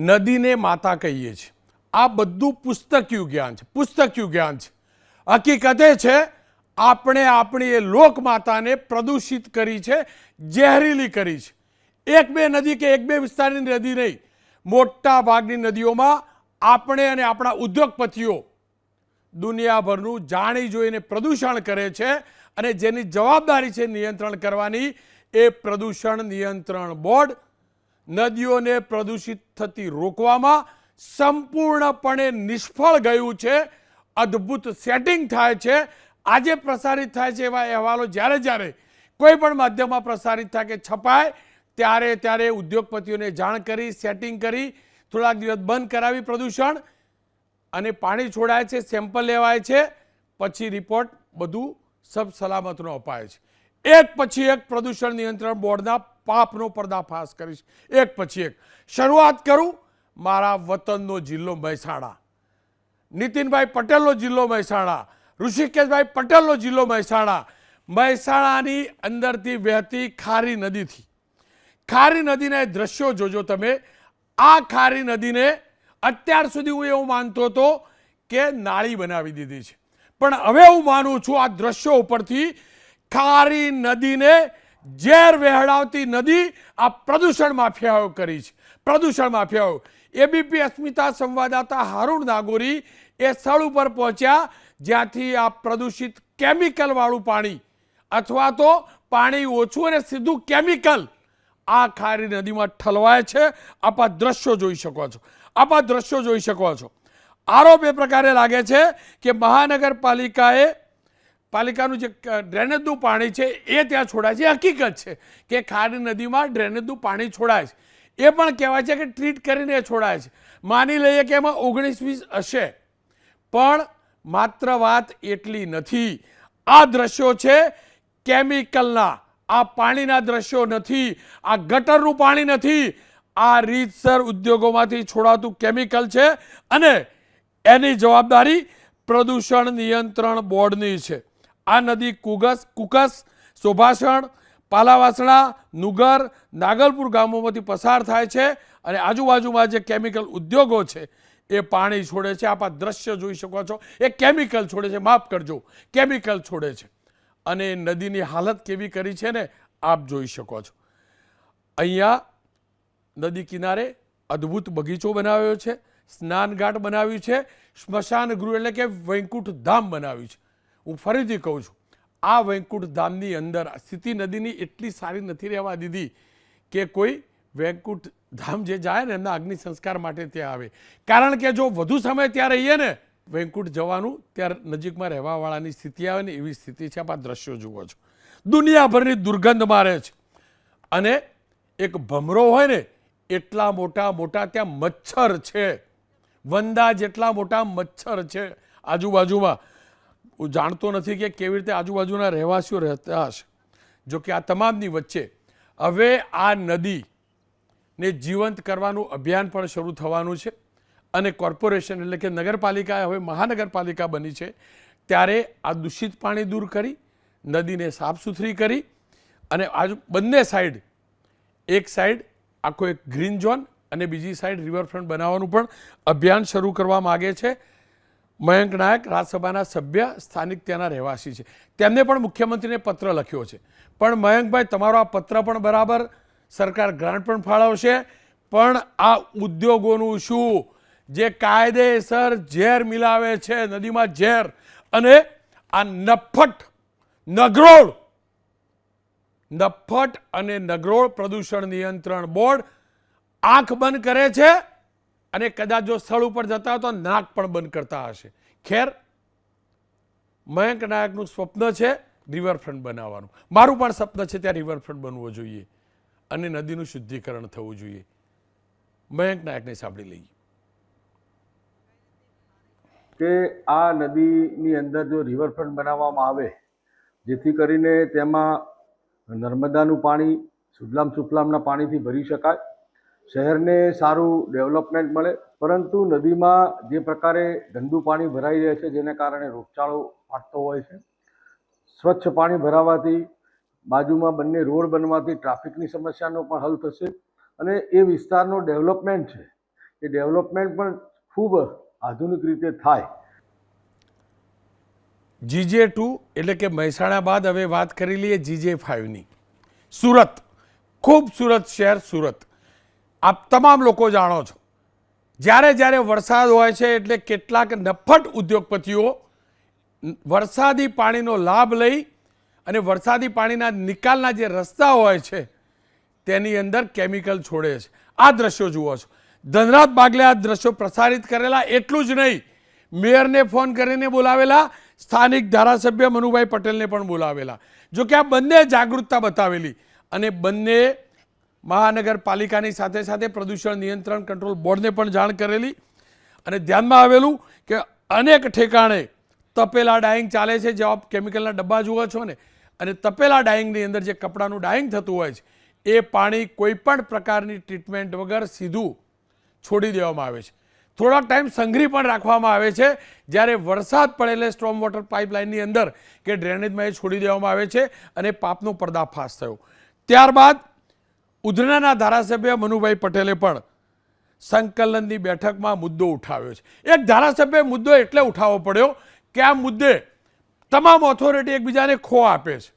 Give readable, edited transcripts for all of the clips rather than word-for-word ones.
નદીને માતા કહીએ છીએ। આ બધું પુસ્તકીય જ્ઞાન છે, પુસ્તકીય જ્ઞાન છે। હકીકત એ છે આપણે આપણી એ લોક માતાને પ્રદૂષિત કરી છે, ઝેરીલી કરી છે। એક બે નદી કે એક બે વિસ્તારની નદી નહીં, મોટા ભાગની નદીઓમાં આપણે અને આપણા ઉદ્યોગપતિઓ દુનિયાભરનું જાણી જોઈને પ્રદૂષણ કરે છે અને જેની જવાબદારી છે નિયંત્રણ કરવાની એ પ્રદૂષણ નિયંત્રણ બોર્ડ નદીઓને પ્રદૂષિત થતી રોકવામાં સંપૂર્ણપણે નિષ્ફળ ગયું છે। અદ્ભુત સેટિંગ થાય છે। આજે પ્રસારિત થાય છે એવા અહેવાલો જ્યારે જ્યારે કોઈ પણ માધ્યમમાં પ્રસારિત થાય કે છપાય ત્યારે ઉદ્યોગપતિઓને જાણ કરી, સેટિંગ કરી, થોડાક દિવસ બંધ કરાવી પ્રદૂષણ અને પાણી છોડાય છે, સેમ્પલ લેવાય છે, પછી રિપોર્ટ બધું સબ સલામતનો અપાય છે। એક પછી એક પ્રદૂષણ નિયંત્રણ બોર્ડના પાપનો પર્દાફાશ કરીશ, એક પછી એક। શરૂઆત કરું મારા વતનનો જિલ્લો મહેસાણા, નીતિનભાઈ પટેલનો જિલ્લો મહેસાણા, ઋષિકેશભાઈ પટેલનો જિલ્લો મહેસાણા। મહેસાણાની અંદરથી વહેતી ખારી નદીથી, ખારી નદીના દ્રશ્યો જોજો તમે। આ ખારી નદીને અત્યાર સુધી હું એવું માનતો હતો કે નાળી બનાવી દીધી છે, પણ હવે હું માનું છું આ દ્રશ્યો ઉપરથી ખારી નદીને ઝેર વહેડાવતી નદી આ પ્રદૂષણ માફિયાઓ કરી છે। પ્રદૂષણ માફિયાઓ। એબીપી અસ્મિતા સંવાદદાતા હારૂન નાગોરી એ સ્થળ ઉપર પહોંચ્યા જ્યાંથી આ પ્રદૂષિત કેમિકલવાળું પાણી અથવા તો પાણી ઓછું અને સીધું કેમિકલ આ ખારી નદીમાં ઠલવાય છે। આપ આ દ્રશ્યો જોઈ શકો છો, આપ આ દ્રશ્યો જોઈ શકો છો। આરોપ એ પ્રકારે લાગે છે કે પાલિકાનું જે ડ્રેનેજનું પાણી છે એ ત્યાં છોડાય છે। હકીકત છે કે ખારી નદીમાં ડ્રેનેજનું પાણી છોડાય છે, એ પણ કહેવાય છે કે ટ્રીટ કરીને છોડાય છે। માની લઈએ કે એમાં 19-20 હશે, પણ માત્ર વાત એટલી નથી। આ દ્રશ્યો છે કેમિકલના, આ પાણીના દ્રશ્યો નથી, આ ગટરનું પાણી નથી, આ રીતસર ઉદ્યોગોમાંથી છોડાતું કેમિકલ છે અને એની જવાબદારી પ્રદૂષણ નિયંત્રણ બોર્ડની છે। આ નદી કુકસ, શોભાસણ, પાલાવાસણા, નુગર, નાગલપુર ગામોમાંથી પસાર થાય છે અને આજુબાજુમાં જે કેમિકલ ઉદ્યોગો છે એ પાણી છોડે છે। આપ આ દ્રશ્ય જોઈ શકો છો, એ કેમિકલ છોડે છે, માફ કરજો, કેમિકલ છોડે છે અને નદીની હાલત કેવી કરી છે ને આપ જોઈ શકો છો। અહીંયા નદી કિનારે અદ્ભુત બગીચો બનાવ્યો છે, સ્નાનઘાટ બનાવ્યું છે, સ્મશાન ગૃહ એટલે કે વૈકુંઠ ધામ બનાવ્યું છે। હું ફરીથી કહું છું, આ વૈકુંઠ ધામની અંદર સ્થિતિ નદીની એટલી સારી નથી રહેવા દીધી કે કોઈ વૈકુંઠ ધામ જે જાય ને એમના અગ્નિ સંસ્કાર માટે ત્યાં આવે, કારણ કે જો વધુ સમય ત્યાં રહીએ ને વૈકુંઠ જવાનું ત્યારે નજીકમાં રહેવાવાળાની સ્થિતિ આવે ને એવી સ્થિતિ છે। આપ આ દ્રશ્યો જુઓ છો, દુનિયાભરની દુર્ગંધ મારે છે અને એક ભમરો હોય ને એટલા મોટા ત્યાં મચ્છર છે, વંદા જેટલા મોટા મચ્છર છે આજુબાજુમાં। હું જાણતો નથી કે કેવી રીતે આજુબાજુના રહેવાસીઓ રહેતા હશે। જો કે આ તમામની વચ્ચે હવે આ નદીને જીવંત કરવાનું અભિયાન પણ શરૂ થવાનું છે અને કોર્પોરેશન એટલે કે નગરપાલિકાએ હવે મહાનગરપાલિકા બની છે ત્યારે આ દૂષિત પાણી દૂર કરી, નદીને સાફ સુથરી કરી અને બંને સાઈડ, એક સાઈડ આખો એક ગ્રીન ઝોન અને બીજી સાઈડ રિવરફ્રન્ટ બનાવવાનું પણ અભિયાન શરૂ કરવા માગે છે। મયંક નાયક રાજ્યસભાના સભ્ય, સ્થાનિક ત્યાંના રહેવાસી છે, તેમને પણ મુખ્યમંત્રીને પત્ર લખ્યો છે, પણ મયંકભાઈ તમારો આ પત્ર પણ બરાબર, સરકાર ગ્રાન્ટ પણ ફાળવશે, પણ આ ઉદ્યોગોનું શું જે કાયદેસર ઝેર મિલાવે છે નદીમાં ઝેર, અને આ નફ્ફટ અને નગરોળ પ્રદૂષણ નિયંત્રણ બોર્ડ આંખ બંધ કરે છે અને કદાચ જો સ્થળ ઉપર જતા હોય તો નાક પણ બંધ કરતા હશે। ખેર, મયંક નાયકનું સ્વપ્ન છે રિવરફ્રન્ટ બનાવવાનું, મારું પણ સ્વપ્ન છે ત્યાં રિવરફ્રન્ટ બનવો જોઈએ અને નદીનું શુદ્ધિકરણ થવું જોઈએ। મયંક નાયકને સાંભળી લઈએ કે આ નદીની અંદર જો રિવરફ્રન્ટ બનાવવામાં આવે જેથી કરીને તેમાં નર્મદાનું પાણી સુજલામ સુફલામના પાણીથી ભરી શકાય, શહેરને સારું ડેવલપમેન્ટ મળે, પરંતુ નદીમાં જે પ્રકારે ગંદુ પાણી ભરાઈ રહે છે જેને કારણે રોગચાળો ફાટતો હોય છે। સ્વચ્છ પાણી ભરાવાથી બાજુમાં બંને રોડ બનવાથી ટ્રાફિકની સમસ્યાનો પણ હલ થશે અને એ વિસ્તારનો ડેવલપમેન્ટ છે એ ડેવલપમેન્ટ પણ ખૂબ આધુનિક રીતે થાય. GJ2 એટલે કે મહેસાણા બાદ હવે વાત કરી લઈએ GJ5ની. સુરત, ખૂબસૂરત શહેર સુરત, આપ તમામ લોકો જાણો છો. જ્યારે વરસાદ હોય છે એટલે કેટલાક નફ્ફટ ઉદ્યોગપતિઓ વરસાદી પાણીનો લાભ લઈ અને વરસાદી પાણીના નિકાલના જે રસ્તા હોય છે તેની અંદર કેમિકલ છોડે છે. આ દ્રશ્યો જુઓ છો. ધનરાજ બાગલે આ દ્રશ્યો પ્રસારિત કરેલા. એટલું જ નહીં, મેયરને ફોન કરીને બોલાવેલા, સ્થાનિક ધારાસભ્ય મનુભાઈ પટેલને પણ બોલાવેલા. જો કે આ બંને જાગૃતતા બતાવેલી અને બંને મહાનગરપાલિકાની સાથે સાથે પ્રદૂષણ નિયંત્રણ કંટ્રોલ બોર્ડને પણ જાણ કરેલી. અને ધ્યાનમાં આવેલું કે અનેક ઠેકાણે તપેલા ડાઈંગ ચાલે છે. જે આપ કેમિકલના ડબ્બા જુઓ છો ને, અને તપેલા ડાઈંગની અંદર જે કપડાનું ડાઈંગ થતું હોય છે એ પાણી કોઈ પણ પ્રકારની ટ્રીટમેન્ટ વગર સીધું છોડી દેવામાં આવે છે. થોડોક ટાઈમ સંઘરી પણ રાખવામાં આવે છે. જ્યારે વરસાદ પડે એટલે સ્ટ્રોમ વોટર પાઇપલાઇનની અંદર કે ડ્રેનેજમાં એ છોડી દેવામાં આવે છે અને પાપનો પર્દાફાશ થયો. ત્યારબાદ ઉધનાના ધારાસભ્ય મનુભાઈ પટેલે પણ સંકલનની બેઠકમાં મુદ્દો ઉઠાવ્યો છે. એક ધારાસભ્ય મુદ્દો એટલે ઉઠાવવો પડ્યો કે આ મુદ્દે તમામ ઓથોરિટી એકબીજાને ખો આપે છે.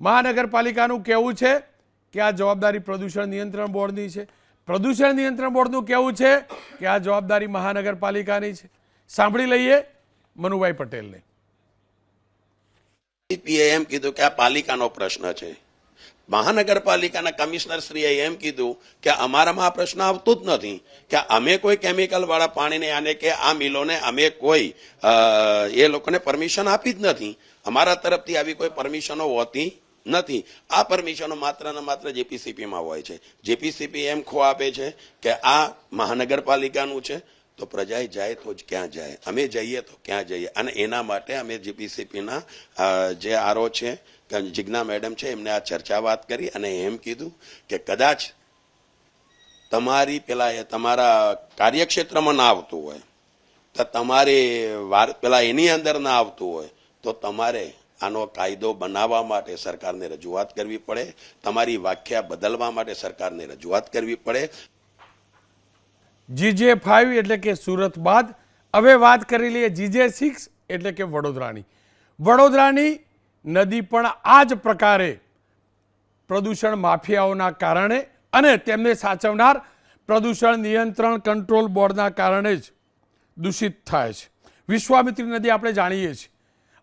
મહાનગરપાલિકાનું કહેવું છે કે આ જવાબદારી પ્રદૂષણ નિયંત્રણ બોર્ડની છે. પ્રદૂષણ નિયંત્રણ બોર્ડનું કહેવું છે કે આ જવાબદારી મહાનગરપાલિકાની છે. સાંભળી લઈએ મનુભાઈ પટેલને. એમ કીધું કે આ પાલિકાનો પ્રશ્ન છે. મહાનગરપાલિકાના કમિશનર શ્રીએ એમ કીધું કે અમારામાં આ પ્રશ્ન આવતો જ નથી કે અમે કોઈ કેમિકલ વાળા પાણીને આને કે આ મિલોને અમે કોઈ એ લોકોને પરમિશન આપી જ નથી. અમારા તરફથી આવી કોઈ પરમિશનો હોતી નથી. આ પરમિશનો માત્ર ને માત્ર જેપીસીપીમાં હોય છે. જેપીસીપી એમ ખો આપે છે કે આ મહાનગરપાલિકાનું છે તો પ્રજા જાય તો જ ક્યાં જાય, અમે જઈએ તો ક્યાં જઈએ. અને એના માટે અમે જીપીસીપીના જે આરઓ છે જિજ્ઞા મેડમ છે એમને આ ચર્ચા વાત કરી અને એમ કીધું કે કદાચ તમારા કાર્યક્ષેત્રમાં ના આવતું હોય તો તમારે પેલા એની અંદર ના આવતું હોય તો તમારે આનો કાયદો બનાવવા માટે સરકારને રજૂઆત કરવી પડે. તમારી વ્યાખ્યા બદલવા માટે સરકારને રજૂઆત કરવી પડે. GJ5 એટલે કે સુરત બાદ હવે વાત કરી લઈએ GJ6 એટલે કે વડોદરાની. વડોદરાની નદી પણ આ જ પ્રકારે પ્રદૂષણ માફિયાઓના કારણે અને તેમને સાચવનાર પ્રદૂષણ નિયંત્રણ કંટ્રોલ બોર્ડના કારણે જ દૂષિત થાય છે. વિશ્વામિત્રી નદી આપણે જાણીએ છીએ,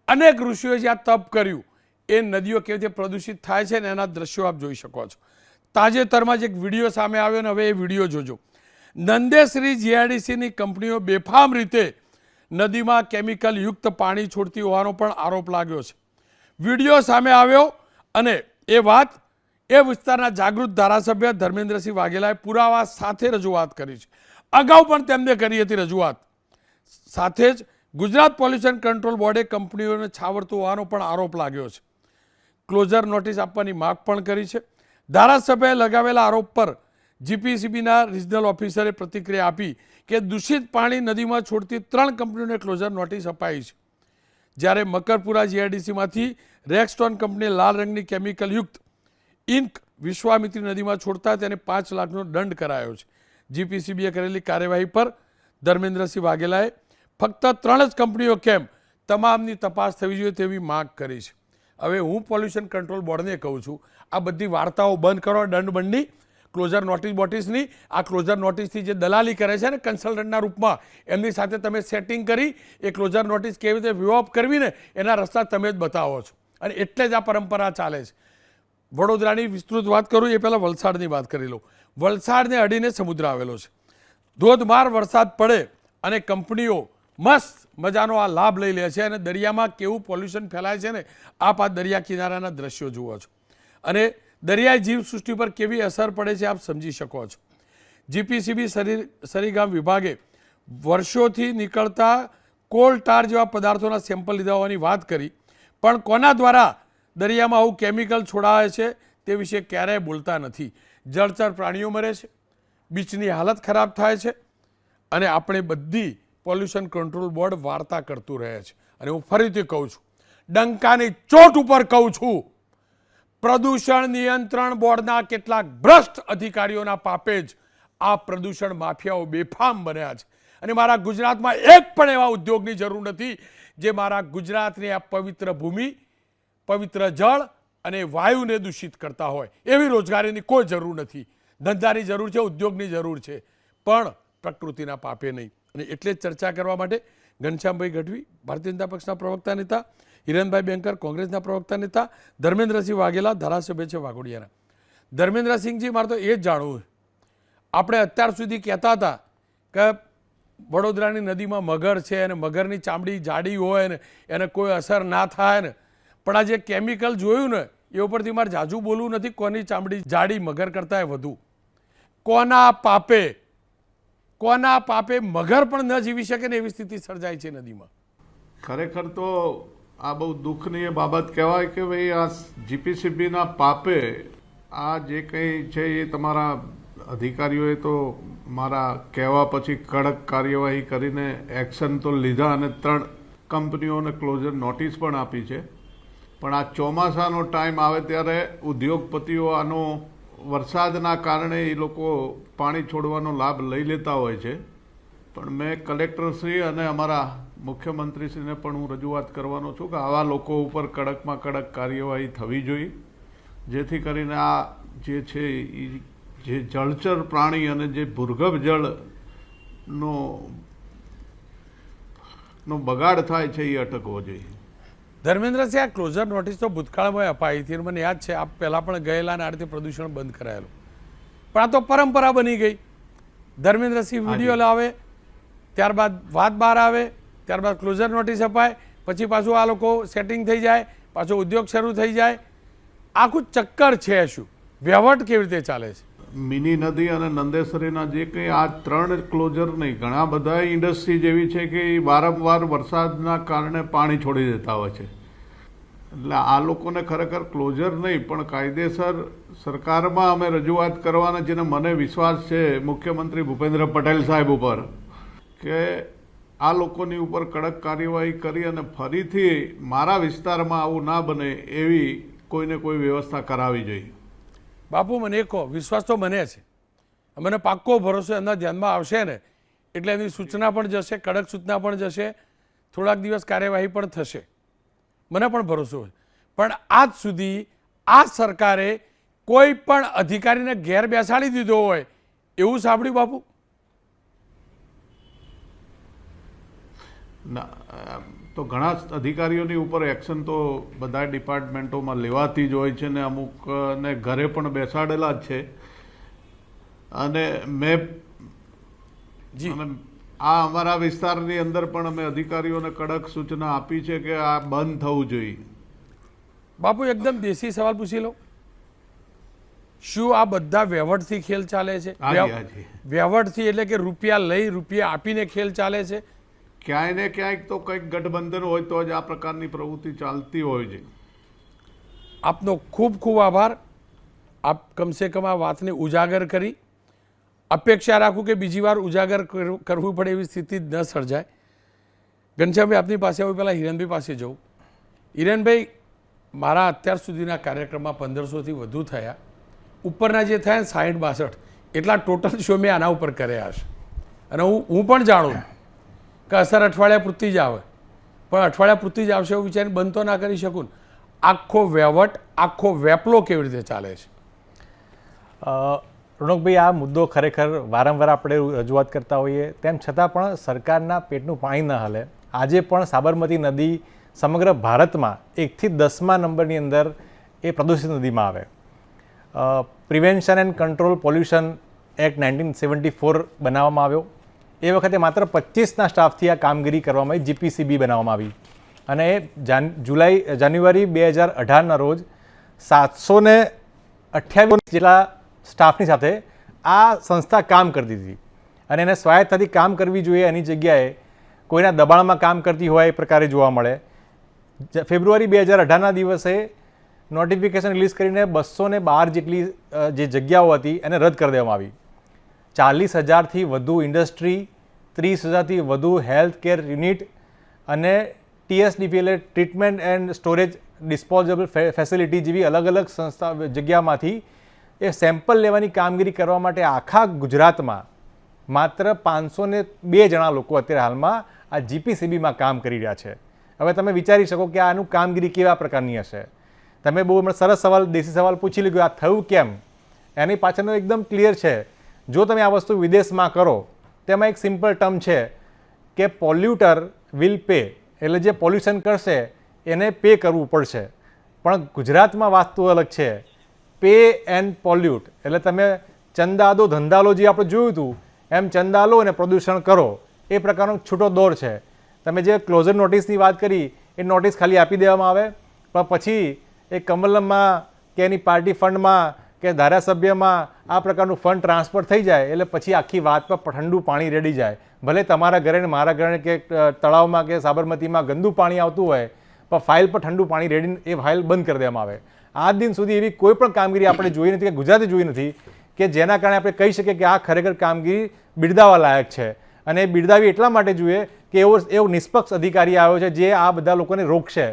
અનેક ઋષિઓએ જ્યાં તપ કર્યું એ નદીઓ કેવી રીતે પ્રદૂષિત થાય છે ને એના દ્રશ્યો આપ જોઈ શકો છો. તાજેતરમાં જ એક વિડીયો સામે આવ્યો ને હવે એ વિડીયો જોજો. નંદેશ્રી જીઆઈડીસીની કંપનીઓ બેફામ રીતે નદીમાં કેમિકલ યુક્ત પાણી છોડતી હોવાનો પણ આરોપ લાગ્યો છે. વિડીયો સામે આવ્યો અને એ વાત એ વિસ્તારના જાગૃત ધારાસભ્ય ધર્મેન્દ્રસિંહ વાઘેલાએ પુરાવા સાથે રજૂઆત કરી છે. અગાઉ પણ તેમને કરી હતી રજૂઆત. સાથે જ ગુજરાત પોલ્યુશન કંટ્રોલ બોર્ડે કંપનીઓને છાવરતું હોવાનો પણ આરોપ લાગ્યો છે. ક્લોઝર નોટિસ આપવાની માગ પણ કરી છે. ધારાસભ્યએ લગાવેલા આરોપ પર જીપીસીબીના રિજનલ ઓફિસરે પ્રતિક્રિયા આપી કે દૂષિત પાણી નદીમાં છોડતી 3 કંપનીઓને ક્લોઝર નોટિસ અપાઈ છે. જ્યારે મકરપુરા જીઆઈડીસીમાંથી રેક્સટોન કંપનીએ લાલ રંગની કેમિકલ યુક્ત ઇન્ક વિશ્વામિત્રી નદીમાં છોડતા તેને 5 લાખનો દંડ કરાયો છે. જીપીસીબીએ કરેલી કાર્યવાહી પર ધર્મેન્દ્રસિંહ વાઘેલાએ ફક્ત 3 જ કંપનીઓ કેમ તમામની તપાસ થવી જોઈએ તેવી માગ કરી છે. હવે હું પોલ્યુશન કંટ્રોલ બોર્ડને કહું છું, આ બધી વાર્તાઓ બંધ કરો દંડબંધની, ક્લોઝર નોટિસની. આ ક્લોઝર નોટિસથી જે દલાલી કરે છે ને કન્સલ્ટન્ટના રૂપમાં, એમની સાથે તમે સેટિંગ કરી એ ક્લોઝર નોટિસ કેવી રીતે વિવોપ કરવી ને એના રસ્તા તમે જ બતાવો છો. અને એટલે જ આ પરંપરા ચાલે છે. વડોદરાની વિસ્તૃત વાત કરું એ પહેલાં વલસાડની વાત કરી લઉં. વલસાડને અડીને સમુદ્ર આવેલો છે. ધોધમાર વરસાદ પડે અને કંપનીઓ મસ્ત મજાનો આ લાભ લઈ લે છે અને દરિયામાં કેવું પોલ્યુશન ફેલાય છે ને આપ આ દરિયા કિનારાના દ્રશ્યો જુઓ છો અને દરિયાઈ જીવસૃષ્ટિ પર કેવી અસર પડે છે આપ સમજી શકો છો. જીપીસીબી સરીગામ વિભાગે વર્ષોથી નીકળતા કોલ ટાર જેવા પદાર્થોના સેમ્પલ લીધા હોવાની વાત કરી, પણ કોના દ્વારા દરિયામાં આવું કેમિકલ છોડાવે છે તે વિશે ક્યારેય બોલતા નથી. જળચર પ્રાણીઓ મરે છે, બીચની હાલત ખરાબ થાય છે અને આપણે બધી પોલ્યુશન કંટ્રોલ બોર્ડ વાર્તા કરતું રહે છે. અને હું ફરીથી કહું છું, ડંકાની ચોટ ઉપર કહું છું, પ્રદૂષણ નિયંત્રણ બોર્ડના કેટલાક ભ્રષ્ટ અધિકારીઓના પાપે જ આ પ્રદૂષણ માફિયાઓ બેફામ બન્યા છે. અને મારા ગુજરાતમાં એક પણ એવા ઉદ્યોગની જરૂર નથી જે મારા ગુજરાતની આ પવિત્ર ભૂમિ, પવિત્ર જળ અને વાયુને દૂષિત કરતા હોય. એવી રોજગારીની કોઈ જરૂર નથી. ધંધાની જરૂર છે, ઉદ્યોગની જરૂર છે, પણ પ્રકૃતિના પાપે નહીં. અને એટલે જ ચર્ચા કરવા માટે ઘનશ્યામભાઈ ગઢવી, ભારતીય જનતા પક્ષના પ્રવક્તા નેતા, હિરણભાઈ બેંકર, કોંગ્રેસના પ્રવક્તા નેતા, ધર્મેન્દ્રસિંહ વાઘેલા, ધારાસભ્ય છે વાઘોડિયાના. ધર્મેન્દ્રસિંહજી, મારે તો એ જ જાણવું, આપણે અત્યાર સુધી કહેતા હતા કે વડોદરાની નદીમાં મગર છે અને મગરની ચામડી જાડી હોય ને એને કોઈ અસર ના થાય ને, પણ આ જે કેમિકલ જોયું ને એ ઉપરથી મારે જાજુ બોલવું નથી. કોની ચામડી જાડી મગર કરતાંય વધુ? કોના પાપે મગર પણ ન જીવી શકે ને એવી સ્થિતિ સર્જાય છે નદીમાં. ખરેખર તો આ બહુ દુઃખની એ બાબત કહેવાય કે ભાઈ આ જીપીસીબીના પાપે આ જે કંઈ છે એ તમારા અધિકારીઓએ તો મારા કહેવા પછી કડક કાર્યવાહી કરીને એક્શન તો લીધા અને 3 કંપનીઓને ક્લોઝર નોટિસ પણ આપી છે. પણ આ ચોમાસાનો ટાઈમ આવે ત્યારે ઉદ્યોગપતિઓ આનો વરસાદના કારણે એ લોકો પાણી છોડવાનો લાભ લઈ લેતા હોય છે. પણ મેં કલેક્ટરશ્રી અને અમારા મુખ્યમંત્રીશ્રીને પણ હું રજૂઆત કરવાનો છું કે આવા લોકો ઉપર કડકમાં કડક કાર્યવાહી થવી જોઈએ, જેથી કરીને આ જે છે એ જે જળચર પ્રાણી અને જે ભૂગર્ભ જળનો બગાડ થાય છે એ અટકવો જોઈએ. ધર્મેન્દ્રસિંહ, આ ક્લોઝર નોટિસ તો ભૂતકાળમાં અપાઈ હતી. મને યાદ છે આપ પહેલાં પણ ગયેલા અને આ રીતે પ્રદૂષણ બંધ કરાયેલું, પણ આ તો પરંપરા બની ગઈ. ધર્મેન્દ્રસિંહ વિડીયો લાવે, ત્યારબાદ વાત બહાર આવે, ત્યારબાદ ક્લોઝર નોટિસ અપાય, પછી પાછું આ લોકો સેટિંગ થઈ જાય, પાછો ઉદ્યોગ શરૂ થઈ જાય. આખું ચક્કર છે શું? વહીવટ કેવી રીતે ચાલે છે? મિની નદી અને નંદેસરીના જે કંઈ આ 3 ક્લોઝર નહીં, ઘણા બધા ઇન્ડસ્ટ્રી જેવી છે કે એ વારંવાર વરસાદના કારણે પાણી છોડી દેતા હોય છે. એટલે આ લોકોને ખરેખર ક્લોઝર નહીં પણ કાયદેસર સરકારમાં અમે રજૂઆત કરવાના, જેને મને વિશ્વાસ છે મુખ્યમંત્રી ભૂપેન્દ્ર પટેલ સાહેબ ઉપર, કે આ લોકોની ઉપર કડક કાર્યવાહી કરી અને ફરીથી મારા વિસ્તારમાં આવું ના બને એવી કોઈને કોઈ વ્યવસ્થા કરાવવી જોઈએ. બાપુ, મને કહો, વિશ્વાસ તો મને છે, મને પાક્કો ભરોસો એમના ધ્યાનમાં આવશે ને એટલે એની સૂચના પણ જશે, કડક સૂચના પણ જશે, થોડાક દિવસ કાર્યવાહી પણ થશે, મને પણ ભરોસો હોય. પણ આજ સુધી આ સરકારે કોઈ પણ અધિકારીને ઘેર બેસાડી દીધો હોય એવું સાંભળ્યું બાપુ? ના, તો ઘણા અધિકારીઓની ઉપર એક્શન તો બધા ડિપાર્ટમેન્ટોમાં લેવાતી જ હોય છે ને અમુકને ઘરે પણ બેસાડેલા જ છે. અને મેં આ અમારા વિસ્તારની અંદર પણ અમે અધિકારીઓને કડક સૂચના આપી છે કે આ બંધ થવું જોઈએ. બાપુ, એકદમ દેશી સવાલ પૂછી લો, શું આ બધા વહીવટથી ખેલ ચાલે છે? વહીવટથી એટલે કે રૂપિયા લઈ રૂપિયા આપીને ખેલ ચાલે છે? ક્યાંય ને ક્યાંક તો કંઈક ગઠબંધન હોય તો જ આ પ્રકારની પ્રવૃત્તિ ચાલતી હોય છે. આપનો ખૂબ ખૂબ આભાર. આપ કમસે કમ આ વાતને ઉજાગર કરી. અપેક્ષા રાખું કે બીજી વાર ઉજાગર કરવું પડે એવી સ્થિતિ જ ન સર્જાય. ઘનશ્યામભાઈ, આપની પાસે આવું પહેલાં હિરણભાઈ પાસે જવું. હિરણભાઈ, મારા અત્યાર સુધીના કાર્યક્રમમાં 1500થી વધુ થયા. ઉપરના જે થયા 60-62 એટલા ટોટલ શો મેં આના ઉપર કર્યા હશે. અને હું પણ જાણું કે અસર અઠવાડિયા પૂરતી જ આવે, પણ અઠવાડિયા પૂરતી જ આવશે એવું વિચારીને બંધ તો ના કરી શકું. આખો વહીવટ, આખો વેપલો કેવી રીતે ચાલે છે? રોનકભાઈ, આ મુદ્દો ખરેખર વારંવાર આપણે રજૂઆત કરતા હોઈએ, તેમ છતાં પણ સરકારના પેટનું પાણી ન હાલે. આજે પણ સાબરમતી નદી સમગ્ર ભારતમાં 1થી 10મા નંબરની અંદર એ પ્રદૂષિત નદીમાં આવે. Prevention and control pollution act 1974 બનાવવામાં આવ્યો. એ વખતે માત્ર 25ના સ્ટાફથી આ કામગીરી કરવામાં આવી, જીપીસીબી બનાવવામાં આવી. અને જાન્યુઆરી 2018ના રોજ 728 જેટલા સ્ટાફની સાથે આ સંસ્થા કામ કરતી હતી. અને એને સ્વાયત્તતાથી કામ કરવી જોઈએ એની જગ્યાએ કોઈના દબાણમાં કામ કરતી હોય એ પ્રકારે જોવા મળે. ફેબ્રુઆરી 2018ના દિવસે નોટિફિકેશન રિલીઝ કરીને 212 જેટલી જે જગ્યાઓ હતી એને રદ કરી દેવામાં આવી. 40,000થી વધુ ઇન્ડસ્ટ્રી, 30,000થી વધુ હેલ્થ કેર યુનિટ અને TSDP એટલે treatment and storage disposable facility જેવી અલગ અલગ સંસ્થા જગ્યામાંથી એ સેમ્પલ લેવાની કામગીરી કરવા માટે આખા ગુજરાતમાં માત્ર 502 જણા લોકો અત્યારે હાલમાં આ જીપીસીબીમાં કામ કરી રહ્યા છે. હવે તમે વિચારી શકો કે આનું કામગીરી કેવા પ્રકારની હશે. તમે બહુ સરસ સવાલ, દેશી સવાલ પૂછી લીધો, આ થયું કેમ? એની પાછળનો એકદમ ક્લિયર છે. જો તમે આ વસ્તુ વિદેશમાં કરો, તેમાં એક સિમ્પલ ટર્મ છે કે પોલ્યુટર વિલ પે, એટલે જે પોલ્યુશન કરશે એને પે કરવું પડશે. પણ ગુજરાતમાં વાસ્તુ અલગ છે, પે એન્ડ પોલ્યુટ. એટલે તમે ચંદા દો ધંધા લો, જે આપણે જોયું હતું એમ ચંદા લો અને પ્રદૂષણ કરો, એ પ્રકારનો છૂટો દોર છે. તમે જે ક્લોઝર નોટિસની વાત કરી, એ નોટિસ ખાલી આપી દેવામાં આવે, પણ પછી એ કમલમમાં કે એની પાર્ટી ફંડમાં કે ધારાસભ્યમાં આ પ્રકારનું ફંડ ટ્રાન્સફર થઈ જાય એટલે પછી આખી વાત પર ઠંડુ પાણી રેડી જાય. ભલે તમારા ઘરે ને મારા ઘરે કે તળાવમાં કે સાબરમતીમાં ગંદુ પાણી આવતું હોય, પણ ફાઇલ પર ઠંડુ પાણી રેડીને એ ફાઇલ બંધ કરી દેવામાં આવે. આજ દિન સુધી એવી કોઈ પણ કામગીરી આપણે જોઈ નથી, કે ગુજરાતે જોઈ નથી, કે જેના કારણે આપણે કહી શકીએ કે આ ખરેખર કામગીરી બિરદાવવા લાયક છે. અને એ બિરદાવી એટલા માટે જોઈએ કે એવો નિષ્પક્ષ અધિકારી આવ્યો છે જે આ બધા લોકોને રોકશે.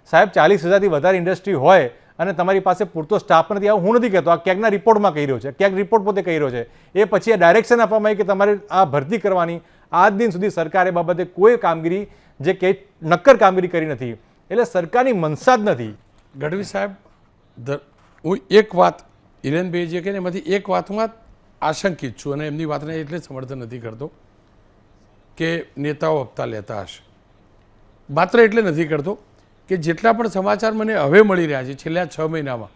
સાહેબ, 40,000થી વધારે ઇન્ડસ્ટ્રી હોય અને તમારી પાસે પૂરતો સ્ટાફ નથી, આવું હું નથી કહેતો, આ ક્યાંકના રિપોર્ટમાં કહી રહ્યો છે, ક્યાંક રિપોર્ટ પોતે કહી રહ્યો છે. એ પછી આ ડાયરેક્શન આપવામાં આવી કે તમારે આ ભરતી કરવાની. આજ દિન સુધી સરકારે બાબતે કોઈ કામગીરી જે કે નક્કર કામગીરી કરી નથી. એટલે સરકારની મનસા જ નથી. ગઢવી સાહેબ, હું એક વાત હિરેનભાઈ જે કહે ને એમાંથી એક વાતમાં આશંકિત છું અને એમની વાતને એટલે સમર્થન નથી કરતો કે નેતાઓ હપ્તા લેતા હશે. માત્ર એટલે નથી કરતો કે જેટલા પણ સમાચાર મને હવે મળી રહ્યા છે છેલ્લા 6 મહિનામાં,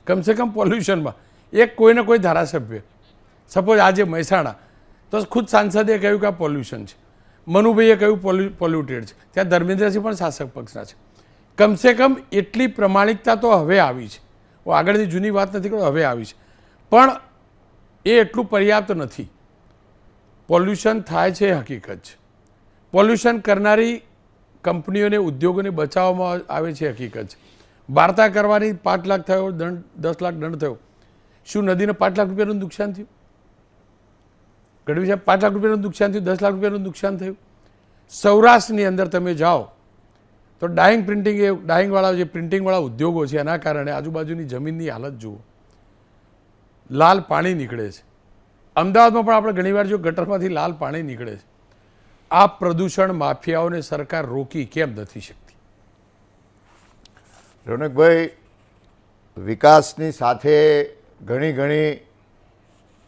કમસે કમ પોલ્યુશનમાં એક કોઈને કોઈ ધારાસભ્ય, સપોઝ આજે મહેસાણા, તો ખુદ સાંસદે કહ્યું કે આ પોલ્યુશન છે, મનુભાઈએ કહ્યું પોલ્યુટેડ છે, ત્યાં ધર્મેન્દ્રસિંહ પણ શાસક પક્ષના છે. કમસે કમ એટલી પ્રમાણિકતા તો હવે આવી છે. હું આગળની જૂની વાત નથી કરતો, હવે આવી છે, પણ એ એટલું પર્યાપ્ત નથી. પોલ્યુશન થાય છે, હકીકત છે. પોલ્યુશન કરનારી કંપનીઓને, ઉદ્યોગોને બચાવવામાં આવે છે, હકીકત છે. વાર્તા કરવાની 5 લાખ થયો દંડ, 10 લાખ દંડ થયો, શું નદીને 5 લાખ રૂપિયાનું નુકસાન થયું? ગઢવી સાહેબ, 5 લાખ રૂપિયાનું નુકસાન થયું, 10 લાખ રૂપિયાનું નુકસાન થયું. સૌરાષ્ટ્રની અંદર તમે જાઓ તો ડાઇંગ પ્રિન્ટિંગ, એ ડાઇંગવાળા જે પ્રિન્ટિંગવાળા ઉદ્યોગો છે એના કારણે આજુબાજુની જમીનની હાલત જુઓ, લાલ પાણી નીકળે છે. અમદાવાદમાં પણ આપણે ઘણીવાર જો ગટરમાંથી લાલ પાણી નીકળે છે. આ પ્રદૂષણ માફિયાઓને સરકાર રોકી કેમ નથી શકતી? રોનકભાઈ, વિકાસની સાથે ઘણી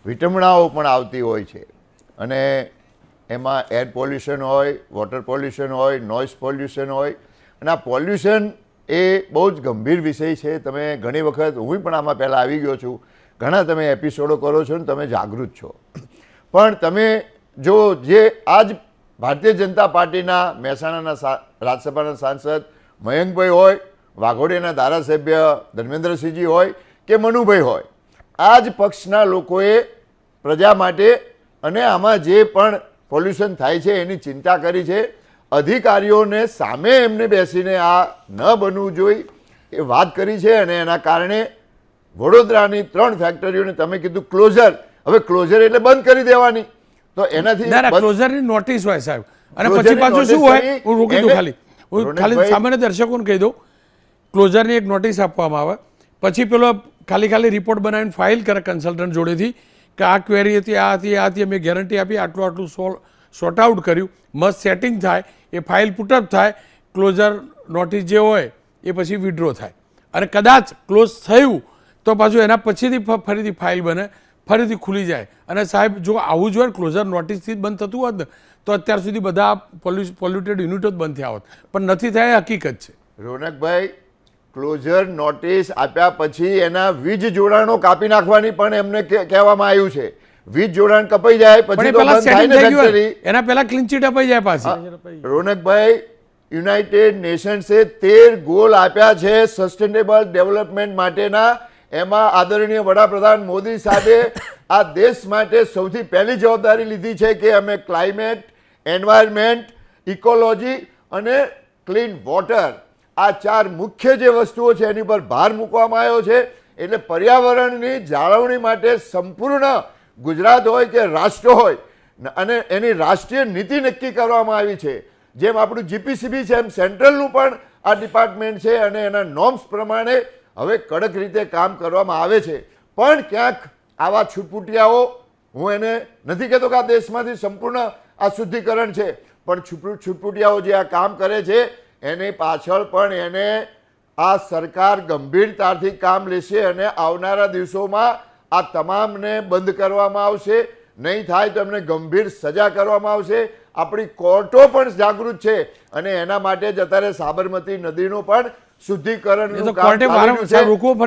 વિટમણાઓ પણ આવતી હોય છે અને એમાં એર પોલ્યુશન હોય, વોટર પોલ્યુશન હોય, નોઇઝ પોલ્યુશન હોય. અને આ પોલ્યુશન એ બહુ જ ગંભીર વિષય છે. તમે ઘણી વખત, હું પણ આમાં પહેલાં આવી ગયો છું, ઘણા તમે એપિસોડો કરો છો ને તમે જાગૃત છો, પણ તમે જો જે આજ ભારતીય જનતા પાર્ટીના મહેસાણાના રાજ્યસભાના સાંસદ મયંકભાઈ હોય, વાઘોડિયાના ધારાસભ્ય ધર્મેન્દ્રસિંહજી હોય કે મનુભાઈ હોય, આ જ પક્ષના લોકોએ પ્રજા માટે અને આમાં જે પણ પોલ્યુશન થાય છે એની ચિંતા કરી છે. અધિકારીઓને સામે એમને બેસીને આ ન બનવું જોઈએ એ વાત કરી છે અને એના કારણે વડોદરાની 3 ફેક્ટરીઓને તમે કીધું ક્લોઝર, હવે ક્લોઝર એટલે બંધ કરી દેવાની, તો એનાથી ક્લોઝરની નોટિસ હોય સાહેબ, અને પછી પાછું શું હોય, હું રોકી દઉં ખાલી, હું ખાલી સામાન્ય દર્શકોને કહી દઉં, ક્લોઝરની એક નોટિસ આપવામાં આવે, પછી પેલો ખાલી રિપોર્ટ બનાવીને ફાઇલ કરે કન્સલ્ટન્ટ જોડેથી કે આ ક્વેરી હતી, આ હતી, આ હતી, અમે ગેરંટી આપી, આટલું શોર્ટ આઉટ કર્યું, મસ્ત સેટિંગ થાય, એ ફાઇલ પુટઅપ થાય, ક્લોઝર નોટિસ જે હોય એ પછી વિડ્રો થાય, અને કદાચ ક્લોઝ થયું તો પાછું એના પછીથી ફરીથી ફાઇલ બને, ફરીથી ખુલી જાય. અને સાહેબ, જો આવું જ હોય, ક્લોઝર નોટિસથી જ બંધ થતું હોત ને તો અત્યાર સુધી બધા પોલ્યુટેડ યુનિટો જ બંધ થયા હોત, પણ નથી થયા, હકીકત છે. રોનકભાઈ, ક્લોઝર નોટિસ આપ્યા પછી એના વીજ જોડાણો કાપી નાખવાની પણ એમને કહેવામાં આવ્યું છે. વીજ જોડાણ કપાઈ જાય પછી તો બંધ થાય ને ફેક્ટરી, એના પહેલા ક્લીન ચીટ અપાઈ જાય પાછી. રોનકભાઈ, યુનાઇટેડ નેશન્સે 13 ગોલ આપ્યા છે સસ્ટેનેબલ ડેવલપમેન્ટ માટેના. એમાં આદરણીય વડાપ્રધાન મોદી સાહેબે આ દેશ માટે સૌથી પહેલી જવાબદારી લીધી છે કે અમે ક્લાઇમેટ, એન્વાયરમેન્ટ, ઇકોલોજી અને ક્લીન વોટર, આ 4 મુખ્ય જે વસ્તુઓ છે એની પર ભાર મૂકવામાં આવ્યો છે. એટલે પર્યાવરણની જાળવણી માટે સંપૂર્ણ ગુજરાત હોય કે રાષ્ટ્ર હોય અને એની રાષ્ટ્રીય નીતિ નક્કી કરવામાં આવી છે. જેમ આપણું જીપીસીબી છે એમ સેન્ટ્રલનું પણ આ ડિપાર્ટમેન્ટ છે અને એના નોર્મ્સ પ્રમાણે હવે કડક રીતે કામ કરવામાં આવે છે. પણ ક્યાંક આવા છૂટપુટિયાઓ, હું એને નથી કહેતો કે આ દેશમાંથી સંપૂર્ણ આ શુદ્ધિકરણ છે, પણ છૂટપુટિયાઓ જે આ કામ કરે છે એની પાછળ પણ એને આ સરકાર ગંભીરતાથી કામ લેશે અને આવનારા દિવસોમાં આ તમામને બંધ કરવામાં આવશે. નહીં થાય તો એમને ગંભીર સજા કરવામાં આવશે. આપણી કોર્ટો પણ જાગૃત છે અને એના માટે જ અત્યારે સાબરમતી નદીનું પણ શુદ્ધિકરણનું કામ ચાલી રહ્યું છે.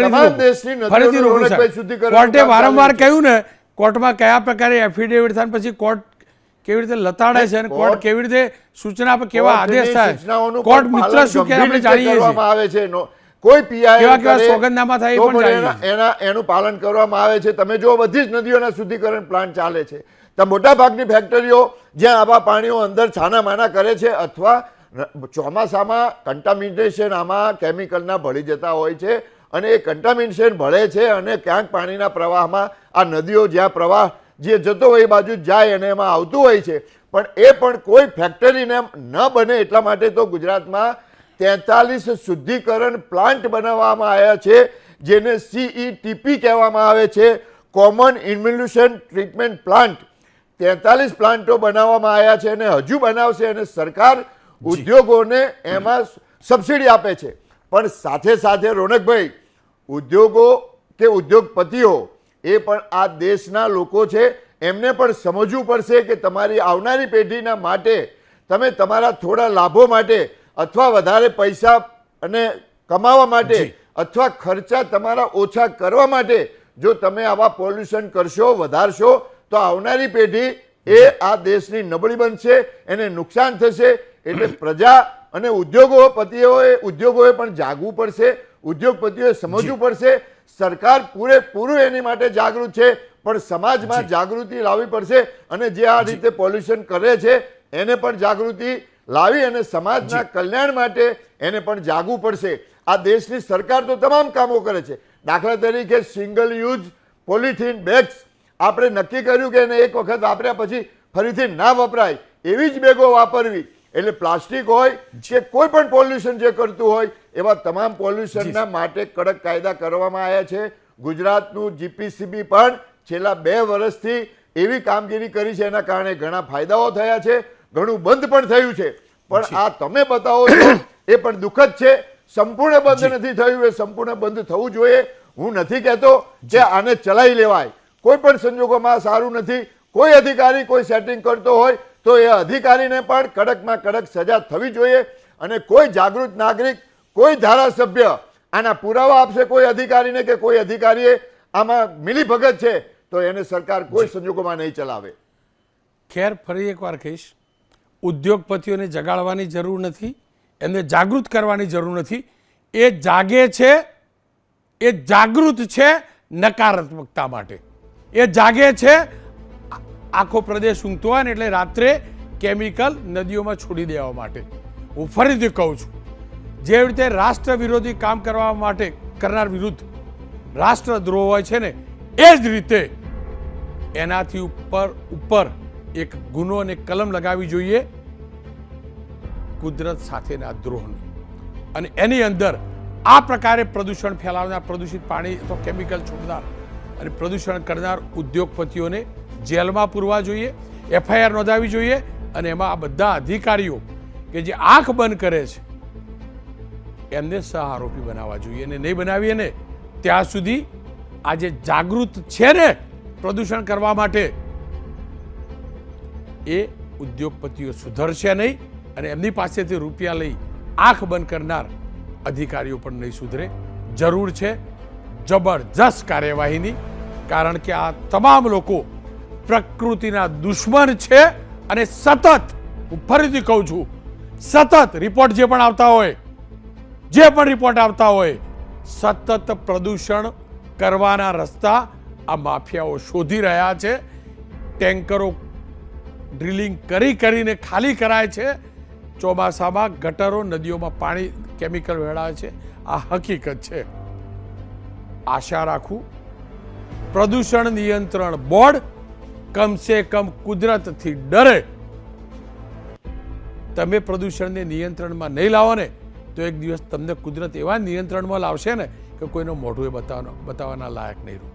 તમામ દેશની નદીઓનું રોનકભાઈ શુદ્ધિકરણ કોર્ટે વારંવાર કહ્યું ને, કોર્ટમાં કયા પ્રકારે એફિડેવિટ થાય, પછી કોર્ટ કેવી રીતે લતાડે છે અને કોર્ટ કેવી રીતે સૂચના પર કેવા આદેશ થાય, કોર્ટ મિત્ર શું કે આપણે જાણીએ છીએ, આવે છે. કોઈ પીઆઈ કેવા સોગંદનામા થાય એ પણ જાણીએ છીએ. એનું પાલન કરવામાં આવે છે. તમે જો બધી જ નદીઓના શુદ્ધિકરણ પ્લાન્ટ ચાલે છે. તો મોટા ભાગની ફેક્ટરીઓ જ્યાં આવા પાણીઓ અંદર છાનામાના કરે છે અથવા ચોમાસામાં કન્ટામિનેશન આમાં કેમિકલના ભળી જતા હોય છે અને એ કન્ટામિનેશન ભળે છે અને ક્યાંક પાણીના પ્રવાહમાં આ નદીઓ જ્યાં પ્રવાહ જે જતો હોય એ બાજુ જાય અને એમાં આવતું હોય છે. પણ એ પણ કોઈ ફેક્ટરીને ન બને એટલા માટે તો ગુજરાતમાં 43 શુદ્ધિકરણ પ્લાન્ટ બનાવવામાં આવ્યા છે, જેને CETP કહેવામાં આવે છે, કોમન ઇન્વોલ્યુશન ટ્રીટમેન્ટ પ્લાન્ટ. 43 પ્લાન્ટો બનાવવામાં આવ્યા છે અને હજુ બનાવશે અને સરકાર ઉદ્યોગોને એમાં સબસિડી આપે છે. પણ સાથે સાથે રોનકભાઈ, ઉદ્યોગો કે ઉદ્યોગપતિઓ એ પણ આ દેશના લોકો છે. એમને પણ સમજવું પડશે કે તમારી આવનારી પેઢીના માટે તમે તમારા થોડા લાભો માટે અથવા વધારે પૈસા અને કમાવા માટે અથવા ખર્ચા તમારા ઓછા કરવા માટે જો તમે આવા પોલ્યુશન કરશો, વધારશો, તો આવનારી પેઢી એ આ દેશની નબળી બનશે, એને નુકસાન થશે. એટલે પ્રજા અને ઉદ્યોગોએ પણ જાગવું પડશે, ઉદ્યોગપતિઓએ સમજવું પડશે. સરકાર પૂરેપૂરું એની માટે જાગૃત છે, પણ સમાજમાં જાગૃતિ લાવવી પડશે અને જે આ રીતે પોલ્યુશન કરે છે એને પણ જાગૃતિ લાવી અને સમાજના કલ્યાણ માટે એને પણ જાગવું પડશે. આ દેશની સરકાર તો તમામ કામો કરે છે. દાખલા તરીકે સિંગલ યુઝ પોલિથીન બેગ્સ આપણે નક્કી કર્યું કે એને એક વખત વાપર્યા પછી ફરીથી ના વપરાય એવી જ બેગો વાપરવી. એટલે પ્લાસ્ટિક હોય કે કોઈ પણ પોલ્યુશન જે કરતું હોય એવા તમામ પોલ્યુશનના માટે કડક કાયદા કરવામાં આવ્યા છે. ગુજરાતનું GPCB પણ છેલ્લા 2 વર્ષથી એવી કામગીરી કરી છે, એના કારણે ઘણા ફાયદાઓ થયા છે, ઘણું બંધ પણ થયું છે. પણ આ તમે બતાવો છો એ પણ દુઃખદ છે. સંપૂર્ણ બંધ નથી થયું, એ સંપૂર્ણ બંધ થવું જોઈએ. હું નથી કહેતો કે આને ચલાવી લેવાય, કોઈ પણ સંજોગોમાં સારું નથી. કોઈ અધિકારી કોઈ સેટિંગ કરતો હોય તો એ અધિકારીને પણ કડકમાં કડક સજા થવી જોઈએ અને કોઈ જાગૃત નાગરિક, કોઈ ધારાસભ્ય આના પુરાવા આપશે કોઈ અધિકારીને કે કોઈ અધિકારીએ આમાં મિલીભગત છે તો એને સરકાર કોઈ સંજોગોમાં નહીં ચલાવે. ખેર, ફરી એકવાર કહીશ, ઉદ્યોગપતિઓને જગાડવાની જરૂર નથી, એમને જાગૃત કરવાની જરૂર નથી. એ જાગે છે, એ જાગૃત છે નકારાત્મકતા માટે. એ જાગે છે આખો પ્રદેશ ઊંઘતો હોય ને એટલે રાત્રે કેમિકલ નદીઓમાં છોડી દેવા માટે. હું ફરીથી કહું છું, જેવી રીતે રાષ્ટ્ર વિરોધી કામ કરવા માટે કરનાર વિરુદ્ધ રાષ્ટ્રદ્રોહ હોય છે ને, એ જ રીતે એનાથી ઉપર એક ગુનો અને કલમ લગાવવી જોઈએ કુદરત સાથેના દ્રોહની. અને એની અંદર આ પ્રકારે પ્રદૂષણ ફેલાવનાર, પ્રદૂષિત પાણી અથવા કેમિકલ છોડનાર અને પ્રદૂષણ કરનાર ઉદ્યોગપતિઓને જેલમાં પૂરવા જોઈએ, FIR નોંધાવી જોઈએ અને એમાં આ બધા અધિકારીઓ કે જે આંખ બંધ કરે છે એમને સહ આરોપી બનાવવા જોઈએ. અને નહીં બનાવીએ ને ત્યાં સુધી આ જે જાગૃત છે ને પ્રદૂષણ કરવા માટે, એ ઉદ્યોગપતિઓ સુધરશે નહીં અને એમની પાસેથી રૂપિયા લઈ આંખ બંધ કરનાર અધિકારીઓ પણ નહીં સુધરે. જરૂર છે જબરજસ્ત કાર્યવાહીની, કારણ કે આ તમામ લોકો પ્રકૃતિના દુશ્મન છે અને સતત, હું ફરીથી કહું છું, સતત રિપોર્ટ જે પણ આવતા હોય સતત પ્રદૂષણ કરવાના રસ્તા આ માફિયાઓ શોધી રહ્યા છે. ટેન્કરો ડ્રિલિંગ કરીને ખાલી કરાય છે. ચોમાસામાં ગટરો, નદીઓમાં પાણી કેમિકલ વેળાય છે. આ હકીકત છે. આશા રાખું પ્રદૂષણ નિયંત્રણ બોર્ડ કમસે કમ કુદરતથી ડરે. તમે પ્રદૂષણને નિયંત્રણમાં નહીં લાવો ને તો એક દિવસ તમને કુદરત એવા નિયંત્રણમાં લાવશે ને કે કોઈનું મોઢું એ બતાવવાના લાયક નહીં રહે.